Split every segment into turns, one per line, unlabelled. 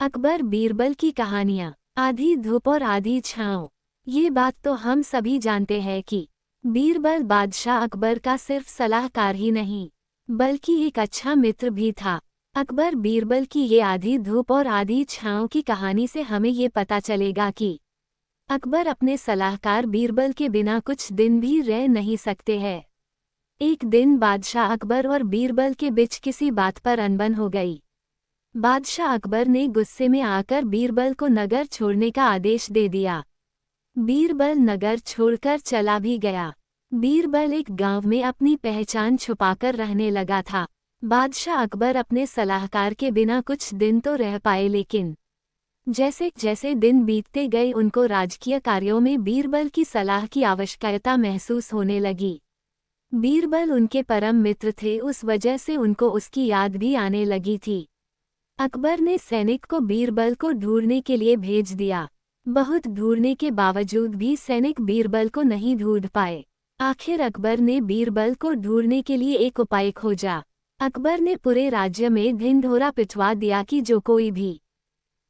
अकबर बीरबल की कहानियाँ। आधी धूप और आधी छाँव। ये बात तो हम सभी जानते हैं कि बीरबल बादशाह अकबर का सिर्फ सलाहकार ही नहीं बल्कि एक अच्छा मित्र भी था। अकबर बीरबल की ये आधी धूप और आधी छाँव की कहानी से हमें ये पता चलेगा कि अकबर अपने सलाहकार बीरबल के बिना कुछ दिन भी रह नहीं सकते हैं। एक दिन बादशाह अकबर और बीरबल के बीच किसी बात पर अनबन हो गई। बादशाह अकबर ने गुस्से में आकर बीरबल को नगर छोड़ने का आदेश दे दिया। बीरबल नगर छोड़कर चला भी गया। बीरबल एक गांव में अपनी पहचान छुपाकर रहने लगा था। बादशाह अकबर अपने सलाहकार के बिना कुछ दिन तो रह पाए, लेकिन जैसे जैसे दिन बीतते गए उनको राजकीय कार्यों में बीरबल की सलाह की आवश्यकता महसूस होने लगी। बीरबल उनके परम मित्र थे, उस वजह से उनको उसकी याद भी आने लगी थी। अकबर ने सैनिक को बीरबल को ढूंढने के लिए भेज दिया। बहुत ढूंढने के बावजूद भी सैनिक बीरबल को नहीं ढूंढ पाए। आखिर अकबर ने बीरबल को ढूंढने के लिए एक उपाय खोजा। अकबर ने पूरे राज्य में ढिंढोरा पिटवा दिया कि जो कोई भी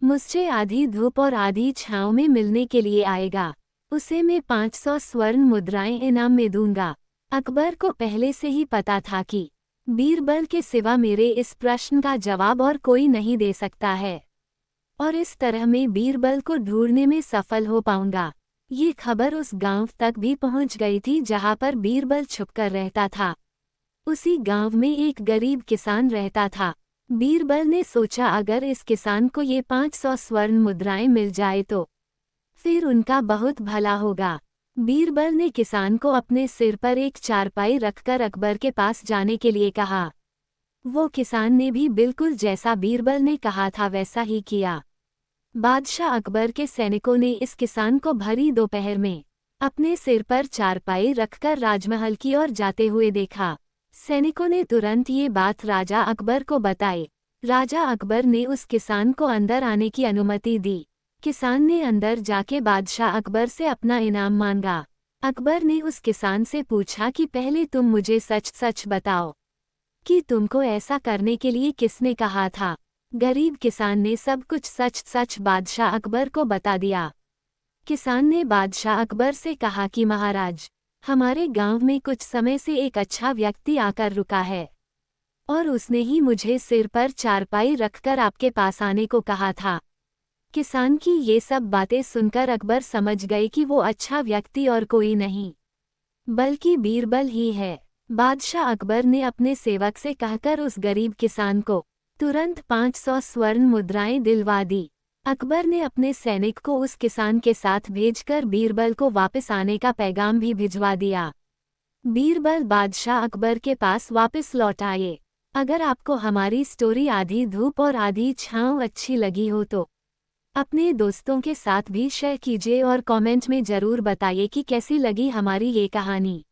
मुझसे आधी धूप और आधी छाँव में मिलने के लिए आएगा, उसे मैं 500 स्वर्ण मुद्राएं इनाम में दूंगा। अकबर को पहले से ही पता था कि बीरबल के सिवा मेरे इस प्रश्न का जवाब और कोई नहीं दे सकता है, और इस तरह मैं बीरबल को ढूंढने में सफल हो पाऊंगा। ये खबर उस गांव तक भी पहुंच गई थी जहां पर बीरबल छुपकर रहता था। उसी गांव में एक गरीब किसान रहता था। बीरबल ने सोचा अगर इस किसान को ये 500 स्वर्ण मुद्राएं मिल जाए तो फिर उनका बहुत भला होगा। बीरबल ने किसान को अपने सिर पर एक चारपाई रखकर अकबर के पास जाने के लिए कहा। वो किसान ने भी बिल्कुल जैसा बीरबल ने कहा था वैसा ही किया। बादशाह अकबर के सैनिकों ने इस किसान को भरी दोपहर में अपने सिर पर चारपाई रखकर राजमहल की ओर जाते हुए देखा। सैनिकों ने तुरंत ये बात राजा अकबर को बताई। राजा अकबर ने उस किसान को अंदर आने की अनुमति दी। किसान ने अंदर जाके बादशाह अकबर से अपना इनाम मांगा। अकबर ने उस किसान से पूछा कि पहले तुम मुझे सच सच बताओ कि तुमको ऐसा करने के लिए किसने कहा था। गरीब किसान ने सब कुछ सच सच बादशाह अकबर को बता दिया। किसान ने बादशाह अकबर से कहा कि महाराज, हमारे गांव में कुछ समय से एक अच्छा व्यक्ति आकर रुका है और उसने ही मुझे सिर पर चारपाई रखकर आपके पास आने को कहा था। किसान की ये सब बातें सुनकर अकबर समझ गए कि वो अच्छा व्यक्ति और कोई नहीं बल्कि बीरबल ही है। बादशाह अकबर ने अपने सेवक से कहकर उस गरीब किसान को तुरंत 500 स्वर्ण मुद्राएं दिलवा दी। अकबर ने अपने सैनिक को उस किसान के साथ भेजकर बीरबल को वापस आने का पैगाम भी भिजवा दिया। बीरबल बादशाह अकबर के पास वापस लौट आए। अगर आपको हमारी स्टोरी आधी धूप और आधी छाँव अच्छी लगी हो तो अपने दोस्तों के साथ भी शेयर कीजिए और कमेंट में ज़रूर बताइए कि कैसी लगी हमारी ये कहानी।